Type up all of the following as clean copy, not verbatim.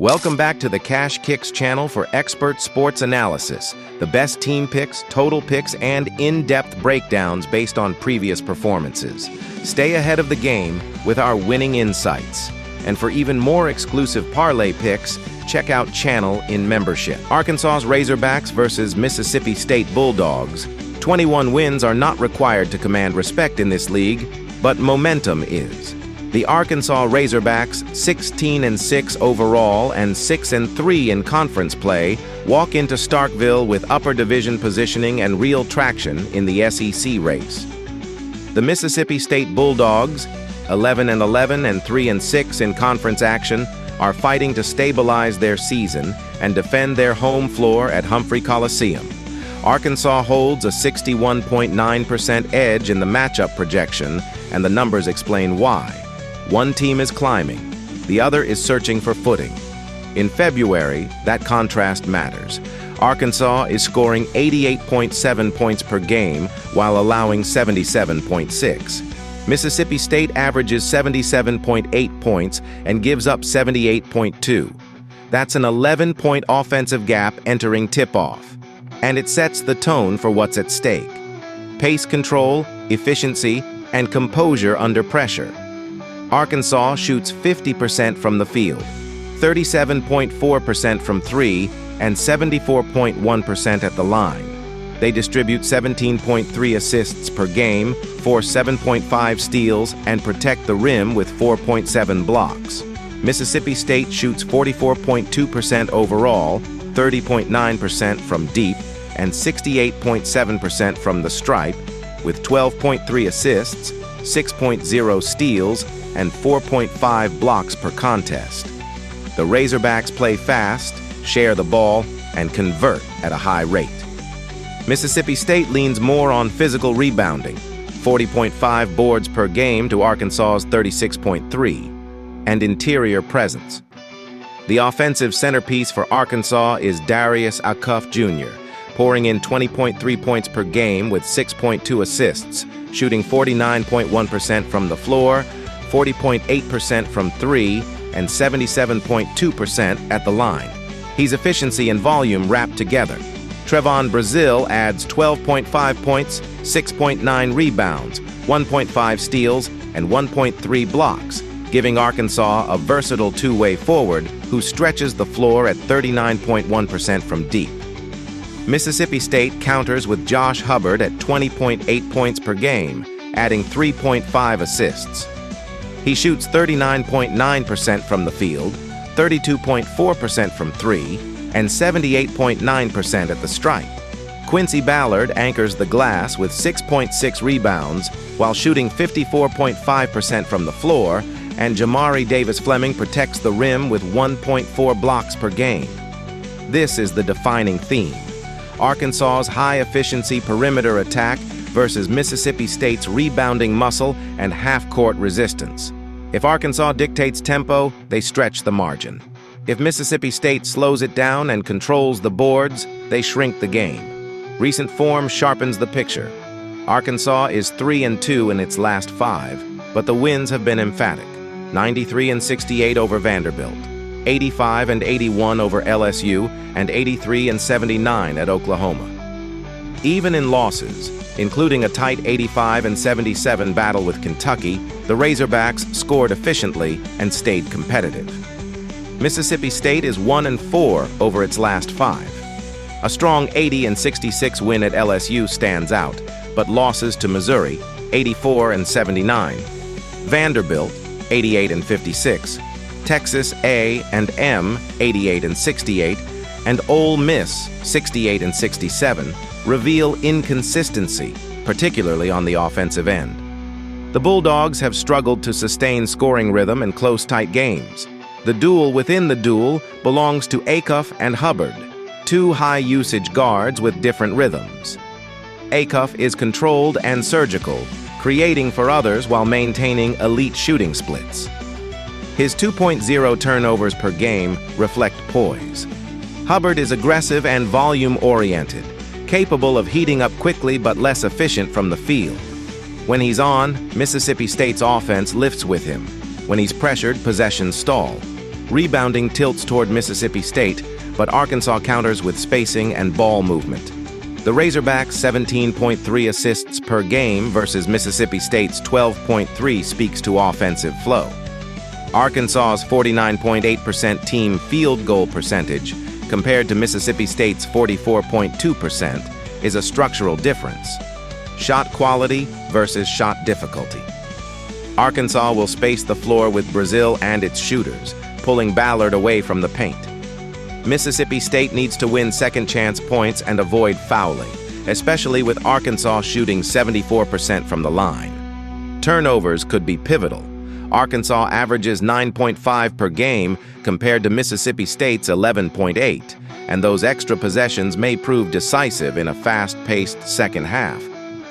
Welcome back to the Cash Kicks channel for expert sports analysis, the best team picks, total picks, and in-depth breakdowns based on previous performances. Stay ahead of the game with our winning insights. And for even more exclusive parlay picks, check out Channel in membership. Arkansas's Razorbacks versus Mississippi State Bulldogs. 21 wins are not required to command respect in this league, but momentum is. The Arkansas Razorbacks, 16-6 overall and 6-3 in conference play, walk into Starkville with upper division positioning and real traction in the SEC race. The Mississippi State Bulldogs, 11-11 and 3-6 in conference action, are fighting to stabilize their season and defend their home floor at Humphrey Coliseum. Arkansas holds a 61.9% edge in the matchup projection, and the numbers explain why. One team is climbing, the other is searching for footing. In February, that contrast matters. Arkansas is scoring 88.7 points per game while allowing 77.6. Mississippi State averages 77.8 points and gives up 78.2. That's an 11-point offensive gap entering tip-off, and it sets the tone for what's at stake. Pace control, efficiency, and composure under pressure. Arkansas shoots 50% from the field, 37.4% from three, and 74.1% at the line. They distribute 17.3 assists per game, force 7.5 steals, and protect the rim with 4.7 blocks. Mississippi State shoots 44.2% overall, 30.9% from deep, and 68.7% from the stripe, with 12.3 assists, 6.0 steals, and 4.5 blocks per contest. The Razorbacks play fast, share the ball, and convert at a high rate. Mississippi State leans more on physical rebounding, 40.5 boards per game to Arkansas's 36.3, and interior presence. The offensive centerpiece for Arkansas is Darius Acuff Jr., pouring in 20.3 points per game with 6.2 assists, shooting 49.1% from the floor, 40.8% from three, and 77.2% at the line. He's efficiency and volume wrapped together. Trevon Brazile adds 12.5 points, 6.9 rebounds, 1.5 steals, and 1.3 blocks, giving Arkansas a versatile two-way forward who stretches the floor at 39.1% from deep. Mississippi State counters with Josh Hubbard at 20.8 points per game, adding 3.5 assists. He shoots 39.9% from the field, 32.4% from three, and 78.9% at the stripe. Quincy Ballard anchors the glass with 6.6 rebounds while shooting 54.5% from the floor, and Jamari Davis-Fleming protects the rim with 1.4 blocks per game. This is the defining theme: Arkansas's high-efficiency perimeter attack versus Mississippi State's rebounding muscle and half-court resistance. If Arkansas dictates tempo, they stretch the margin. If Mississippi State slows it down and controls the boards, they shrink the game. Recent form sharpens the picture. Arkansas is 3-2 in its last 5, but the wins have been emphatic: 93-68 over Vanderbilt, 85-81 over LSU, and 83-79 at Oklahoma. Even in losses, including a tight 85-77 battle with Kentucky, the Razorbacks scored efficiently and stayed competitive. Mississippi State is 1-4 over its last 5. A strong 80-66 win at LSU stands out, but losses to Missouri, 84-79, Vanderbilt, 88-56, Texas A&M, 88-68, and Ole Miss, 68-67, reveal inconsistency, particularly on the offensive end. The Bulldogs have struggled to sustain scoring rhythm in close, tight games. The duel within the duel belongs to Acuff and Hubbard, two high-usage guards with different rhythms. Acuff is controlled and surgical, creating for others while maintaining elite shooting splits. His 2.0 turnovers per game reflect poise. Hubbard is aggressive and volume-oriented, capable of heating up quickly but less efficient from the field. When he's on, Mississippi State's offense lifts with him. When he's pressured, possessions stall. Rebounding tilts toward Mississippi State, but Arkansas counters with spacing and ball movement. The Razorbacks' 17.3 assists per game versus Mississippi State's 12.3 speaks to offensive flow. Arkansas's 49.8% team field goal percentage compared to Mississippi State's 44.2% is a structural difference. Shot quality versus shot difficulty. Arkansas will space the floor with Brazil and its shooters, pulling Ballard away from the paint. Mississippi State needs to win second chance points and avoid fouling, especially with Arkansas shooting 74% from the line. Turnovers could be pivotal. Arkansas averages 9.5 per game compared to Mississippi State's 11.8, and those extra possessions may prove decisive in a fast-paced second half.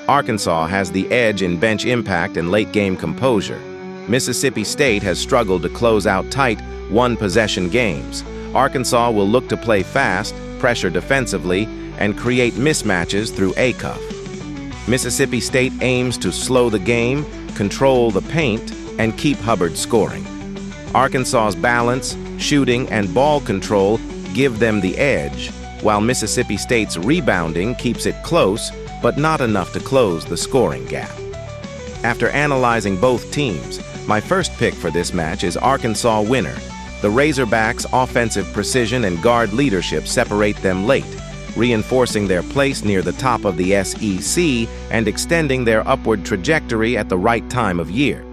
Arkansas has the edge in bench impact and late-game composure. Mississippi State has struggled to close out tight one-possession games. Arkansas will look to play fast, pressure defensively, and create mismatches through A-cuff. Mississippi State aims to slow the game, control the paint, and keep Hubbard scoring. Arkansas's balance, shooting, and ball control give them the edge, while Mississippi State's rebounding keeps it close, but not enough to close the scoring gap. After analyzing both teams, my first pick for this match is Arkansas winner. The Razorbacks' offensive precision and guard leadership separate them late, reinforcing their place near the top of the SEC and extending their upward trajectory at the right time of year.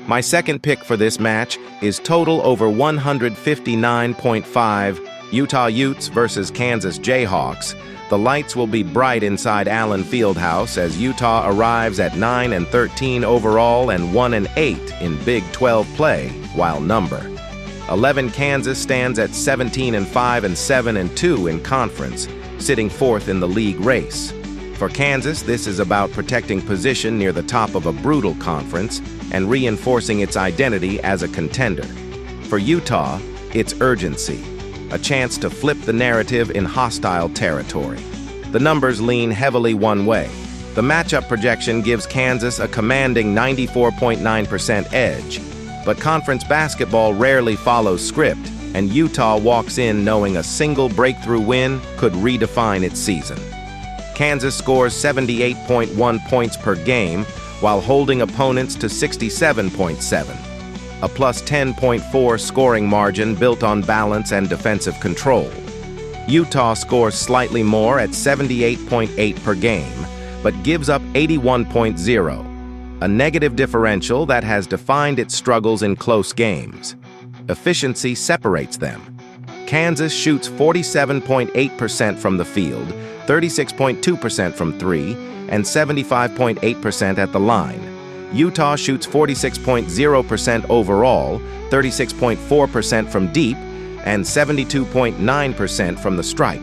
My second pick for this match is total over 159.5 Utah Utes versus Kansas Jayhawks. The lights will be bright inside Allen Fieldhouse as Utah arrives at 9-13 overall and 1-8 in Big 12 play, while number 11 Kansas stands at 17-5 and 7-2 in conference, sitting fourth in the league race. For Kansas, this is about protecting position near the top of a brutal conference and reinforcing its identity as a contender. For Utah, it's urgency, a chance to flip the narrative in hostile territory. The numbers lean heavily one way. The matchup projection gives Kansas a commanding 94.9% edge, but conference basketball rarely follows script, and Utah walks in knowing a single breakthrough win could redefine its season. Kansas scores 78.1 points per game while holding opponents to 67.7, a plus 10.4 scoring margin built on balance and defensive control. Utah scores slightly more at 78.8 per game, but gives up 81.0. A negative differential that has defined its struggles in close games. Efficiency separates them. Kansas shoots 47.8% from the field, 36.2% from three, and 75.8% at the line. Utah shoots 46.0% overall, 36.4% from deep, and 72.9% from the stripe.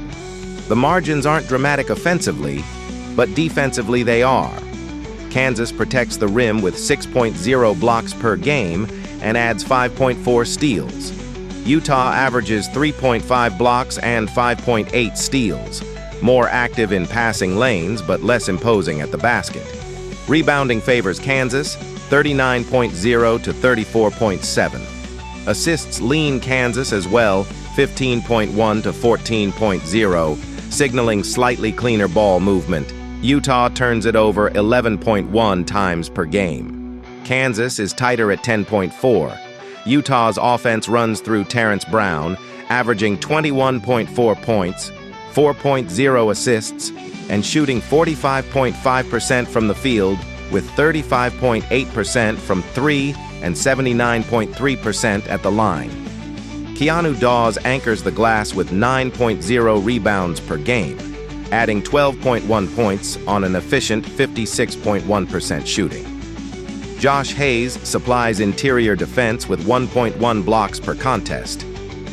The margins aren't dramatic offensively, but defensively they are. Kansas protects the rim with 6.0 blocks per game and adds 5.4 steals. Utah averages 3.5 blocks and 5.8 steals, more active in passing lanes but less imposing at the basket. Rebounding favors Kansas, 39.0 to 34.7. Assists lean Kansas as well, 15.1 to 14.0, signaling slightly cleaner ball movement. Utah turns it over 11.1 times per game. Kansas is tighter at 10.4. Utah's offense runs through Terrence Brown, averaging 21.4 points, 4.0 assists, and shooting 45.5% from the field with 35.8% from three and 79.3% at the line. Keanu Dawes anchors the glass with 9.0 rebounds per game, adding 12.1 points on an efficient 56.1% shooting. Josh Hayes supplies interior defense with 1.1 blocks per contest.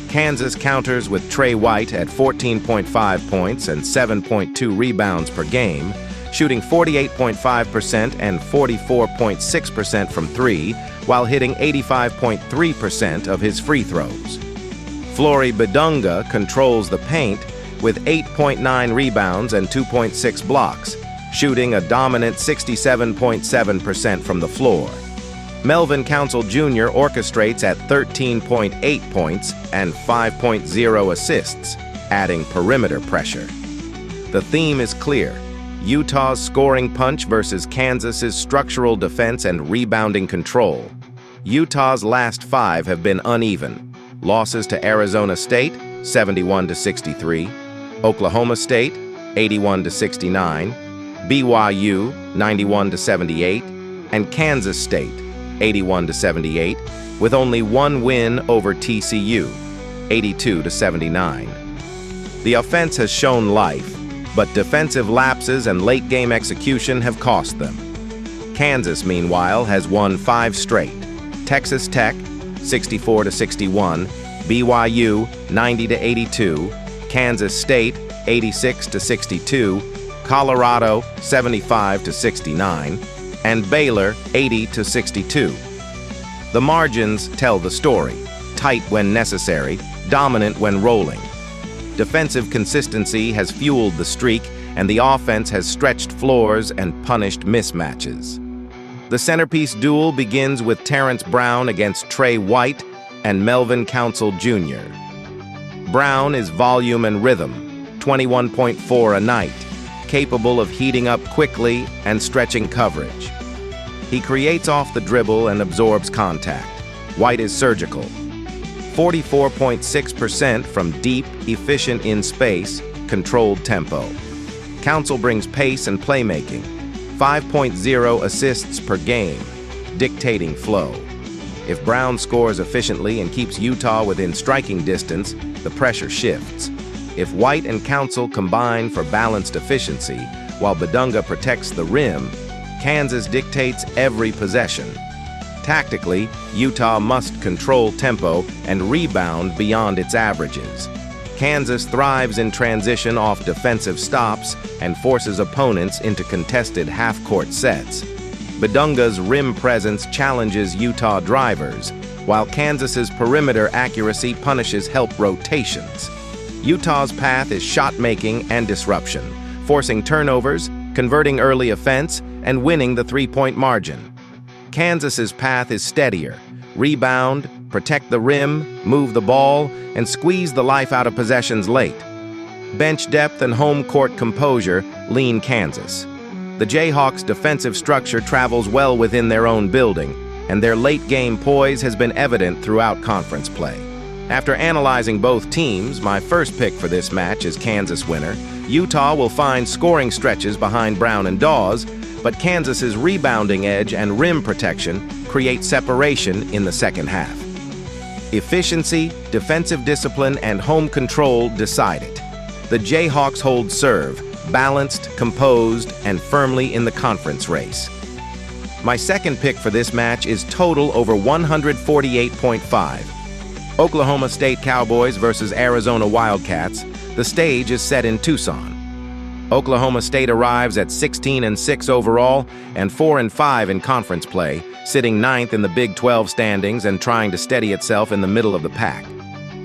Kansas counters with Trey White at 14.5 points and 7.2 rebounds per game, shooting 48.5% and 44.6% from three, while hitting 85.3% of his free throws. Flory Bidunga controls the paint with 8.9 rebounds and 2.6 blocks, shooting a dominant 67.7% from the floor. Melvin Council Jr. orchestrates at 13.8 points and 5.0 assists, adding perimeter pressure. The theme is clear: Utah's scoring punch versus Kansas's structural defense and rebounding control. Utah's last 5 have been uneven. Losses to Arizona State, 71-63, Oklahoma State, 81-69, BYU, 91-78, and Kansas State, 81-78, with only one win over TCU, 82-79. The offense has shown life, but defensive lapses and late-game execution have cost them. Kansas, meanwhile, has won 5 straight. Texas Tech, 64-61, BYU, 90-82, Kansas State, 86-62, Colorado, 75-69, and Baylor, 80-62. The margins tell the story: tight when necessary, dominant when rolling. Defensive consistency has fueled the streak, and the offense has stretched floors and punished mismatches. The centerpiece duel begins with Terrence Brown against Trey White and Melvin Council Jr. Brown is volume and rhythm, 21.4 a night, capable of heating up quickly and stretching coverage. He creates off the dribble and absorbs contact. White is surgical. 44.6% from deep, efficient in space, controlled tempo. Council brings pace and playmaking. 5.0 assists per game, dictating flow. If Brown scores efficiently and keeps Utah within striking distance, the pressure shifts. If White and Council combine for balanced efficiency, while Bidunga protects the rim, Kansas dictates every possession. Tactically, Utah must control tempo and rebound beyond its averages. Kansas thrives in transition off defensive stops and forces opponents into contested half-court sets. Bidunga's rim presence challenges Utah drivers, while Kansas's perimeter accuracy punishes help rotations. Utah's path is shot-making and disruption, forcing turnovers, converting early offense, and winning the three-point margin. Kansas's path is steadier: rebound, protect the rim, move the ball, and squeeze the life out of possessions late. Bench depth and home court composure lean Kansas. The Jayhawks' defensive structure travels well within their own building, and their late-game poise has been evident throughout conference play. After analyzing both teams, my first pick for this match is Kansas winner. Utah will find scoring stretches behind Brown and Dawes, but Kansas's rebounding edge and rim protection create separation in the second half. Efficiency, defensive discipline, and home control decide it. The Jayhawks hold serve, balanced, composed, and firmly in the conference race. My second pick for this match is total over 148.5. Oklahoma State Cowboys versus Arizona Wildcats. The stage is set in Tucson. Oklahoma State arrives at 16-6 overall and 4-5 in conference play, sitting 9th in the Big 12 standings and trying to steady itself in the middle of the pack.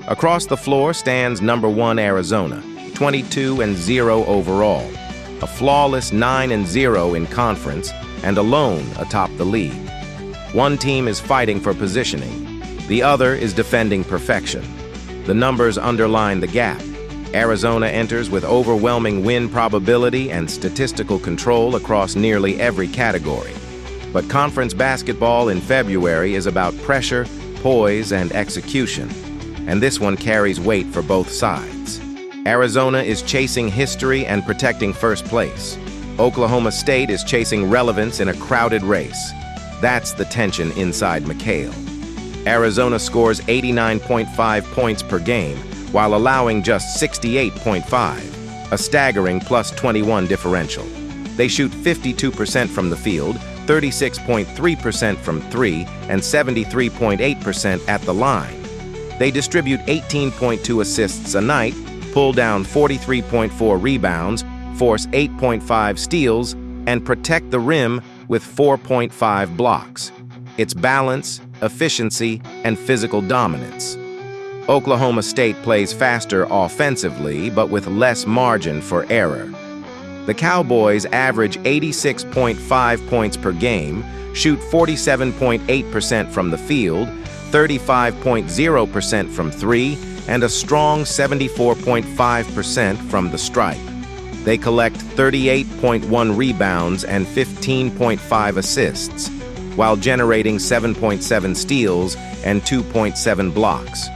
Across the floor stands number 1 Arizona, 22-0 overall, a flawless 9-0 in conference, and alone atop the league. One team is fighting for positioning. The other is defending perfection. The numbers underline the gap. Arizona enters with overwhelming win probability and statistical control across nearly every category. But conference basketball in February is about pressure, poise, and execution. And this one carries weight for both sides. Arizona is chasing history and protecting first place. Oklahoma State is chasing relevance in a crowded race. That's the tension inside McHale. Arizona scores 89.5 points per game, while allowing just 68.5, a staggering +21 differential. They shoot 52% from the field, 36.3% from 3, and 73.8% at the line. They distribute 18.2 assists a night, pull down 43.4 rebounds, force 8.5 steals, and protect the rim with 4.5 blocks. It's balance, efficiency, and physical dominance. Oklahoma State plays faster offensively, but with less margin for error. The Cowboys average 86.5 points per game, shoot 47.8% from the field, 35.0% from three, and a strong 74.5% from the stripe. They collect 38.1 rebounds and 15.5 assists, while generating 7.7 steals and 2.7 blocks.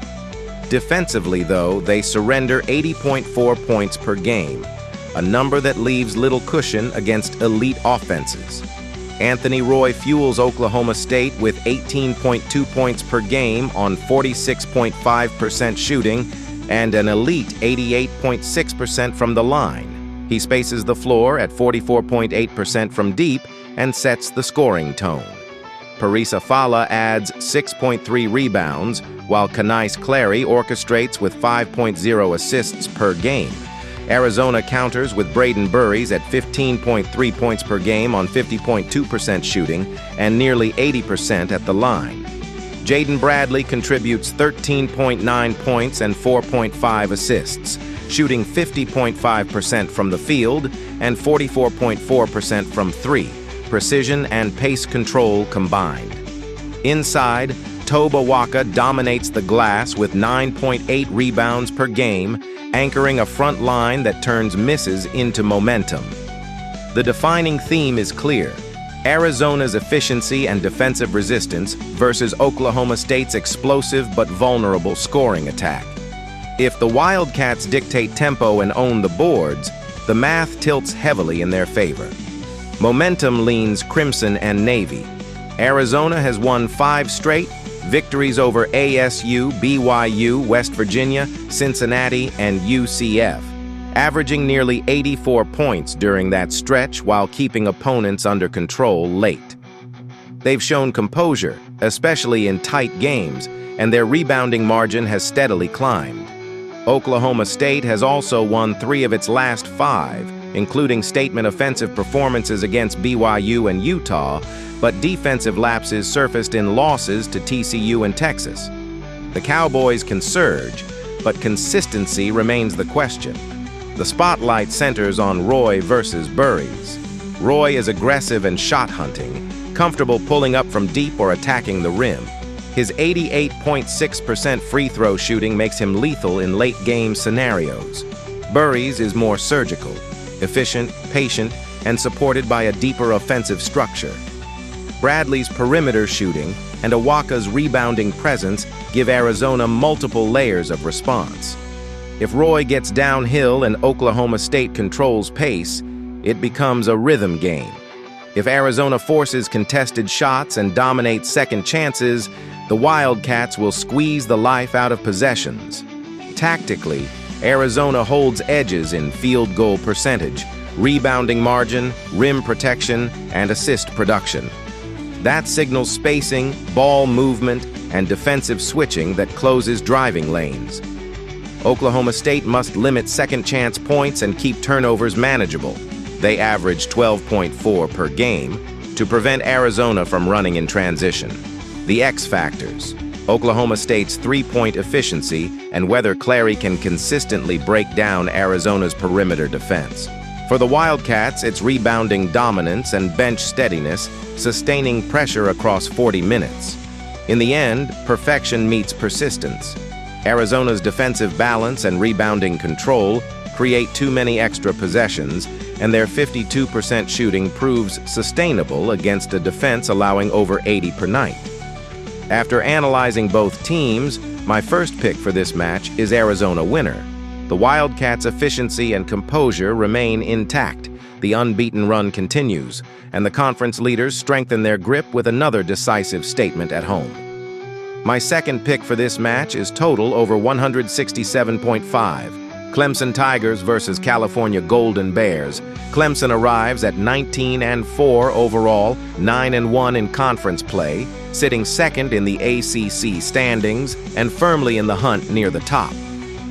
Defensively, though, they surrender 80.4 points per game, a number that leaves little cushion against elite offenses. Anthony Roy fuels Oklahoma State with 18.2 points per game on 46.5% shooting and an elite 88.6% from the line. He spaces the floor at 44.8% from deep and sets the scoring tone. Parisa Fala adds 6.3 rebounds, while Kanais Clary orchestrates with 5.0 assists per game. Arizona counters with Braden Burries at 15.3 points per game on 50.2% shooting and nearly 80% at the line. Jaden Bradley contributes 13.9 points and 4.5 assists, shooting 50.5% from the field and 44.4% from three, precision and pace control combined. Inside, Toba Waka dominates the glass with 9.8 rebounds per game, anchoring a front line that turns misses into momentum. The defining theme is clear: Arizona's efficiency and defensive resistance versus Oklahoma State's explosive but vulnerable scoring attack. If the Wildcats dictate tempo and own the boards, the math tilts heavily in their favor. Momentum leans Crimson and Navy. Arizona has won 5 straight, victories over ASU, BYU, West Virginia, Cincinnati, and UCF, averaging nearly 84 points during that stretch while keeping opponents under control late. They've shown composure, especially in tight games, and their rebounding margin has steadily climbed. Oklahoma State has also won 3 of its last 5, including statement offensive performances against BYU and Utah, but defensive lapses surfaced in losses to TCU and Texas. The Cowboys can surge, but consistency remains the question. The spotlight centers on Roy versus Burries. Roy is aggressive and shot-hunting, comfortable pulling up from deep or attacking the rim. His 88.6% free throw shooting makes him lethal in late-game scenarios. Burries is more surgical, efficient, patient, and supported by a deeper offensive structure. Bradley's perimeter shooting and Awaka's rebounding presence give Arizona multiple layers of response. If Roy gets downhill and Oklahoma State controls pace, it becomes a rhythm game. If Arizona forces contested shots and dominates second chances, the Wildcats will squeeze the life out of possessions. Tactically, Arizona holds edges in field goal percentage, rebounding margin, rim protection, and assist production. That signals spacing, ball movement, and defensive switching that closes driving lanes. Oklahoma State must limit second-chance points and keep turnovers manageable. They average 12.4 per game to prevent Arizona from running in transition. The X factors: Oklahoma State's three-point efficiency and whether Clary can consistently break down Arizona's perimeter defense. For the Wildcats, it's rebounding dominance and bench steadiness, sustaining pressure across 40 minutes. In the end, perfection meets persistence. Arizona's defensive balance and rebounding control create too many extra possessions, and their 52% shooting proves sustainable against a defense allowing over 80 per night. After analyzing both teams, my first pick for this match is Arizona winner. The Wildcats' efficiency and composure remain intact. The unbeaten run continues, and the conference leaders strengthen their grip with another decisive statement at home. My second pick for this match is total over 167.5. Clemson Tigers versus California Golden Bears. Clemson arrives at 19-4 overall, 9-1 in conference play, sitting second in the ACC standings and firmly in the hunt near the top.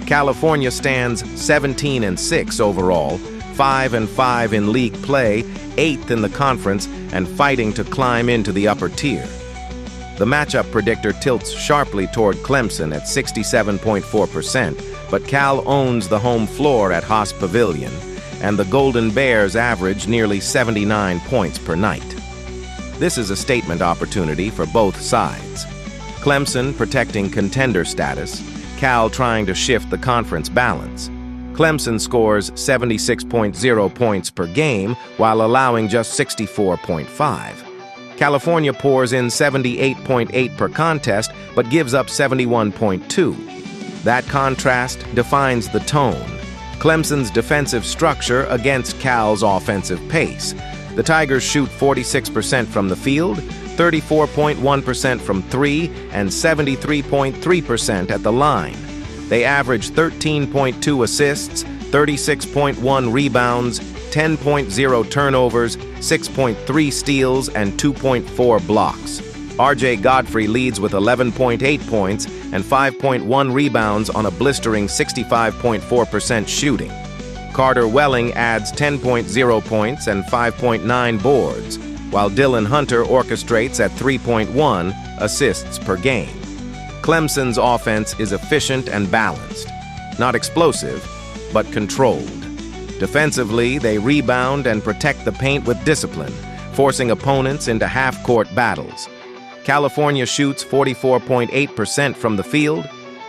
California stands 17-6 overall, 5-5 in league play, 8th in the conference, and fighting to climb into the upper tier. The matchup predictor tilts sharply toward Clemson at 67.4%, but Cal owns the home floor at Haas Pavilion, and the Golden Bears average nearly 79 points per night. This is a statement opportunity for both sides. Clemson protecting contender status, Cal trying to shift the conference balance. Clemson scores 76.0 points per game while allowing just 64.5. California pours in 78.8 per contest but gives up 71.2. That contrast defines the tone. Clemson's defensive structure against Cal's offensive pace. The Tigers shoot 46% from the field, 34.1% from three, and 73.3% at the line. They average 13.2 assists, 36.1 rebounds, 10.0 turnovers, 6.3 steals, and 2.4 blocks. R.J. Godfrey leads with 11.8 points and 5.1 rebounds on a blistering 65.4% shooting. Carter Welling adds 10.0 points and 5.9 boards, while Dylan Hunter orchestrates at 3.1 assists per game. Clemson's offense is efficient and balanced, not explosive, but controlled. Defensively, they rebound and protect the paint with discipline, forcing opponents into half-court battles. California shoots 44.8% from the field,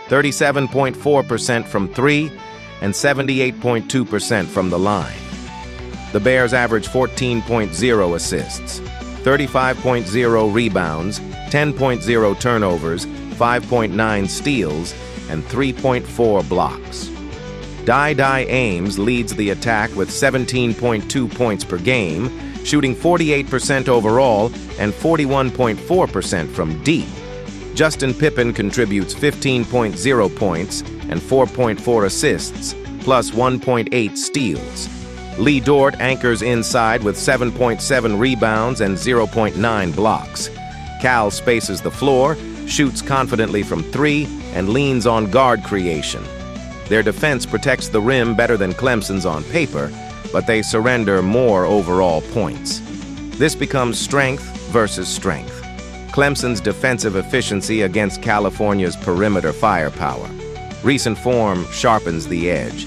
37.4% from three, and 78.2% from the line. The Bears average 14.0 assists, 35.0 rebounds, 10.0 turnovers, 5.9 steals, and 3.4 blocks. Dai Ames leads the attack with 17.2 points per game, shooting 48% overall and 41.4% from deep. Justin Pippen contributes 15.0 points and 4.4 assists, plus 1.8 steals. Lee Dort anchors inside with 7.7 rebounds and 0.9 blocks. Cal spaces the floor, shoots confidently from three, and leans on guard creation. Their defense protects the rim better than Clemson's on paper, but they surrender more overall points. This becomes strength versus strength. Clemson's defensive efficiency against California's perimeter firepower. Recent form sharpens the edge.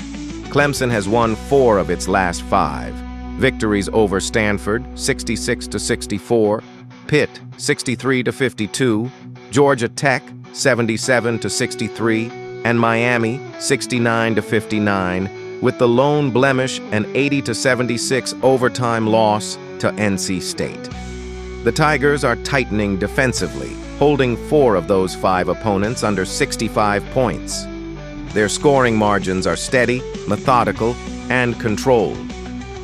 Clemson has won 4 of its last 5. Victories over Stanford, 66-64, Pitt, 63-52, Georgia Tech, 77-63, and Miami, 69-59, with the lone blemish an 80-76 overtime loss to NC State. The Tigers are tightening defensively, holding 4 of those 5 opponents under 65 points. Their scoring margins are steady, methodical, and controlled.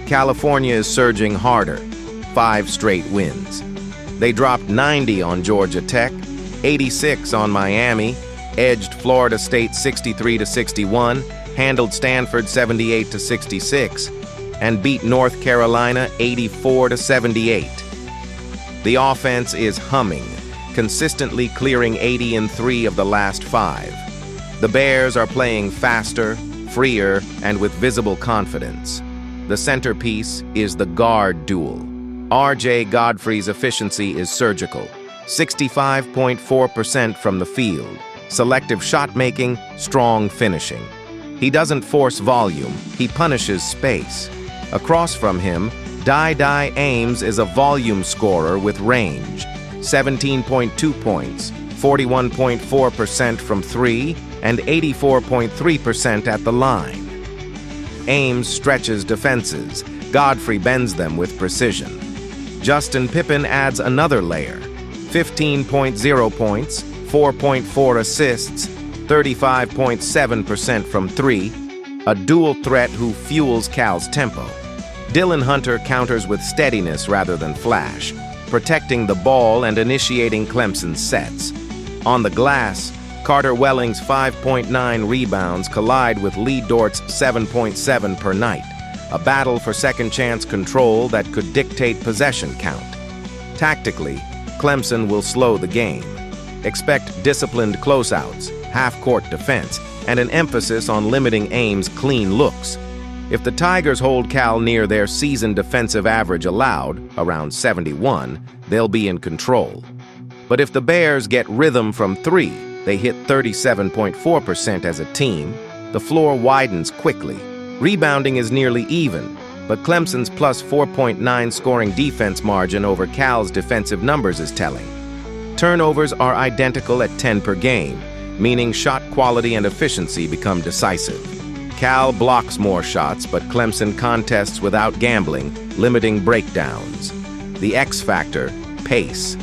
California is surging harder, 5 straight wins. They dropped 90 on Georgia Tech, 86 on Miami, edged Florida State 63-61, handled Stanford 78-66, and beat North Carolina 84-78. The offense is humming, consistently clearing 80 in 3 of the last 5. The Bears are playing faster, freer, and with visible confidence. The centerpiece is the guard duel. R.J. Godfrey's efficiency is surgical, 65.4% from the field, selective shot-making, strong finishing. He doesn't force volume, he punishes space. Across from him, Dai Ames is a volume scorer with range, 17.2 points, 41.4% from 3, and 84.3% at the line. Ames stretches defenses, Godfrey bends them with precision. Justin Pippen adds another layer, 15.0 points, 4.4 assists, 35.7% from 3, a dual threat who fuels Cal's tempo. Dylan Hunter counters with steadiness rather than flash, protecting the ball and initiating Clemson's sets. On the glass, Carter Welling's 5.9 rebounds collide with Lee Dort's 7.7 per night, a battle for second-chance control that could dictate possession count. Tactically, Clemson will slow the game. Expect disciplined closeouts, half-court defense, and an emphasis on limiting Ames' clean looks. If the Tigers hold Cal near their season defensive average allowed, around 71, they'll be in control. But if the Bears get rhythm from 3, they hit 37.4% as a team, the floor widens quickly. Rebounding is nearly even, but Clemson's plus 4.9 scoring defense margin over Cal's defensive numbers is telling. Turnovers are identical at 10 per game, meaning shot quality and efficiency become decisive. Cal blocks more shots, but Clemson contests without gambling, limiting breakdowns. The X factor, pace.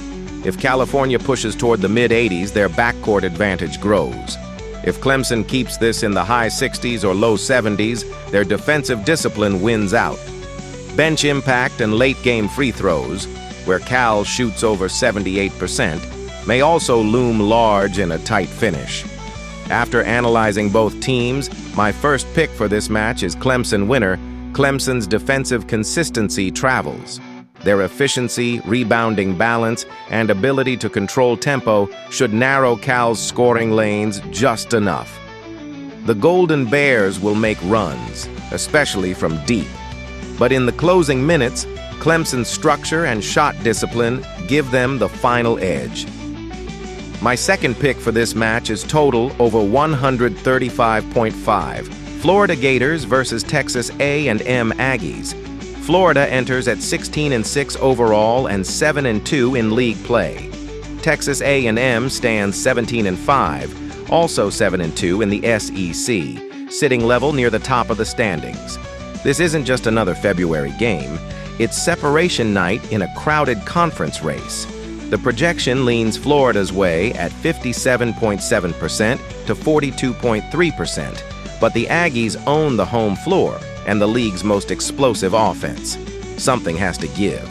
If California pushes toward the mid-80s, their backcourt advantage grows. If Clemson keeps this in the high 60s or low 70s, their defensive discipline wins out. Bench impact and late-game free throws, where Cal shoots over 78%, may also loom large in a tight finish. After analyzing both teams, my first pick for this match is Clemson winner. Clemson's defensive consistency travels. Their efficiency, rebounding balance, and ability to control tempo should narrow Cal's scoring lanes just enough. The Golden Bears will make runs, especially from deep. But in the closing minutes, Clemson's structure and shot discipline give them the final edge. My second pick for this match is total over 135.5. Florida Gators versus Texas A&M Aggies. Florida enters at 16-6 overall and 7-2 in league play. Texas A&M stands 17-5, also 7-2 in the SEC, sitting level near the top of the standings. This isn't just another February game, it's separation night in a crowded conference race. The projection leans Florida's way at 57.7% to 42.3%, but the Aggies own the home floor and the league's most explosive offense. Something has to give.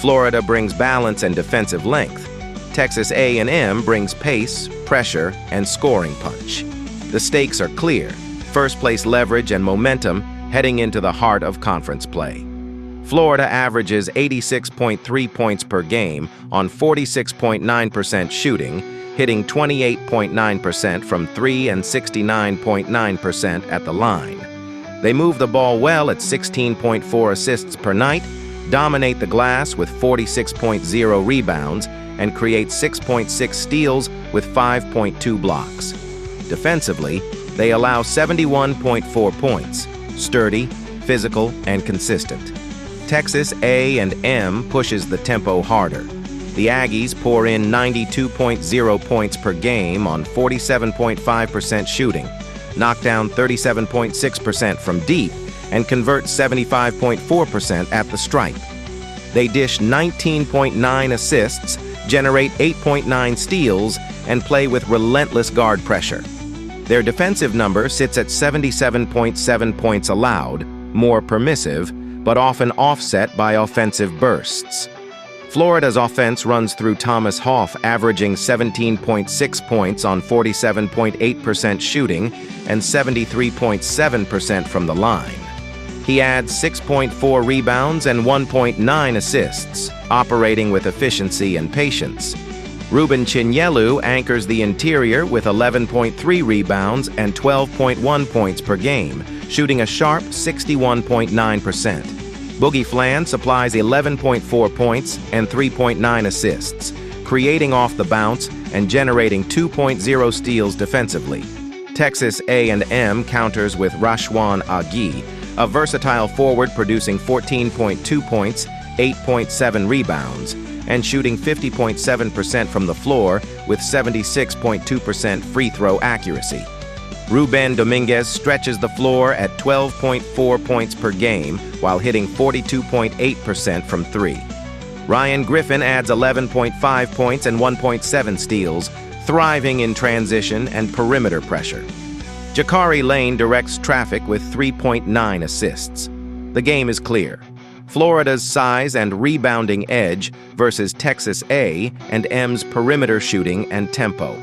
Florida brings balance and defensive length. Texas A&M brings pace, pressure, and scoring punch. The stakes are clear. First-place leverage and momentum heading into the heart of conference play. Florida averages 86.3 points per game on 46.9% shooting, hitting 28.9% from 3 and 69.9% at the line. They move the ball well at 16.4 assists per night, dominate the glass with 46.0 rebounds, and create 6.6 steals with 5.2 blocks. Defensively, they allow 71.4 points, sturdy, physical, and consistent. Texas A&M pushes the tempo harder. The Aggies pour in 92.0 points per game on 47.5% shooting, knock down 37.6% from deep, and convert 75.4% at the stripe. They dish 19.9 assists, generate 8.9 steals, and play with relentless guard pressure. Their defensive number sits at 77.7 points allowed, more permissive, but often offset by offensive bursts. Florida's offense runs through Thomas Hoff, averaging 17.6 points on 47.8% shooting and 73.7% from the line. He adds 6.4 rebounds and 1.9 assists, operating with efficiency and patience. Ruben Chinyelu anchors the interior with 11.3 rebounds and 12.1 points per game, shooting a sharp 61.9%. Boogie Flan supplies 11.4 points and 3.9 assists, creating off the bounce and generating 2.0 steals defensively. Texas A&M counters with Rashwan Agee, a versatile forward producing 14.2 points, 8.7 rebounds, and shooting 50.7% from the floor with 76.2% free throw accuracy. Ruben Dominguez stretches the floor at 12.4 points per game while hitting 42.8% from three. Ryan Griffin adds 11.5 points and 1.7 steals, thriving in transition and perimeter pressure. Jakari Lane directs traffic with 3.9 assists. The game is clear. Florida's size and rebounding edge versus Texas A&M's perimeter shooting and tempo.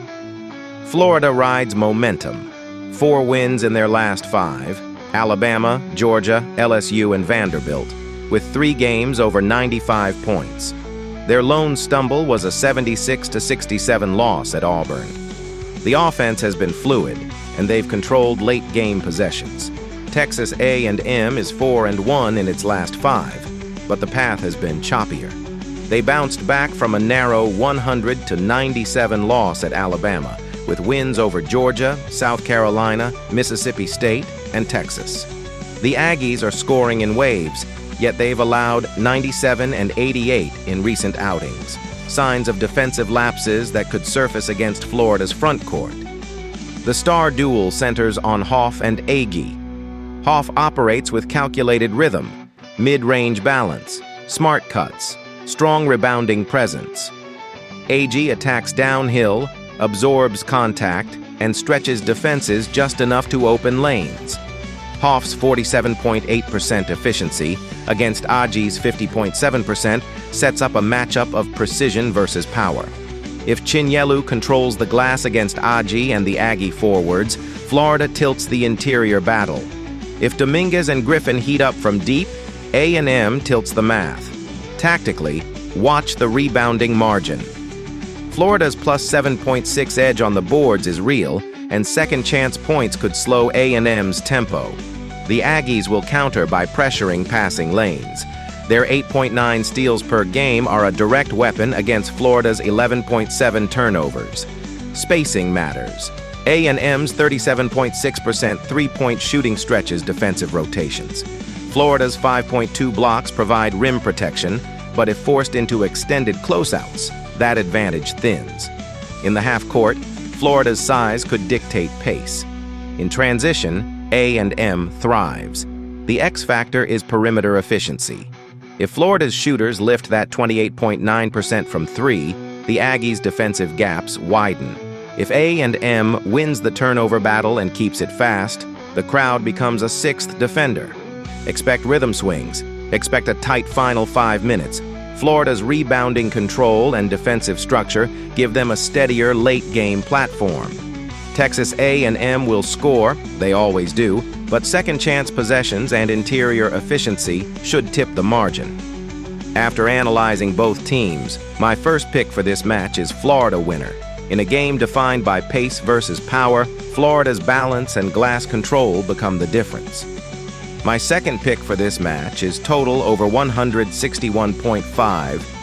Florida rides momentum. 4 wins in their last 5, Alabama, Georgia, LSU, and Vanderbilt, with 3 games over 95 points. Their lone stumble was a 76-67 loss at Auburn. The offense has been fluid, and they've controlled late-game possessions. Texas A&M is 4-1 in its last 5, but the path has been choppier. They bounced back from a narrow 100-97 loss at Alabama, with wins over Georgia, South Carolina, Mississippi State, and Texas. The Aggies are scoring in waves, yet they've allowed 97 and 88 in recent outings, signs of defensive lapses that could surface against Florida's front court. The star duel centers on Hoff and Aggie. Hoff operates with calculated rhythm, mid-range balance, smart cuts, strong rebounding presence. Aggie attacks downhill, absorbs contact, and stretches defenses just enough to open lanes. Hoff's 47.8% efficiency against Aggie's 50.7% sets up a matchup of precision versus power. If Chinyelu controls the glass against Aggie and the Aggie forwards, Florida tilts the interior battle. If Dominguez and Griffin heat up from deep, A&M tilts the math. Tactically, watch the rebounding margin. Florida's plus 7.6 edge on the boards is real, and second-chance points could slow A&M's tempo. The Aggies will counter by pressuring passing lanes. Their 8.9 steals per game are a direct weapon against Florida's 11.7 turnovers. Spacing matters. A&M's 37.6% three-point shooting stretches defensive rotations. Florida's 5.2 blocks provide rim protection, but if forced into extended closeouts, that advantage thins. In the half-court, Florida's size could dictate pace. In transition, A&M thrives. The X factor is perimeter efficiency. If Florida's shooters lift that 28.9% from three, the Aggies' defensive gaps widen. If A&M wins the turnover battle and keeps it fast, the crowd becomes a sixth defender. Expect rhythm swings. Expect a tight final 5 minutes. Florida's rebounding control and defensive structure give them a steadier late-game platform. Texas A&M will score, they always do, but second-chance possessions and interior efficiency should tip the margin. After analyzing both teams, my first pick for this match is Florida winner. In a game defined by pace versus power, Florida's balance and glass control become the difference. My second pick for this match is total over 161.5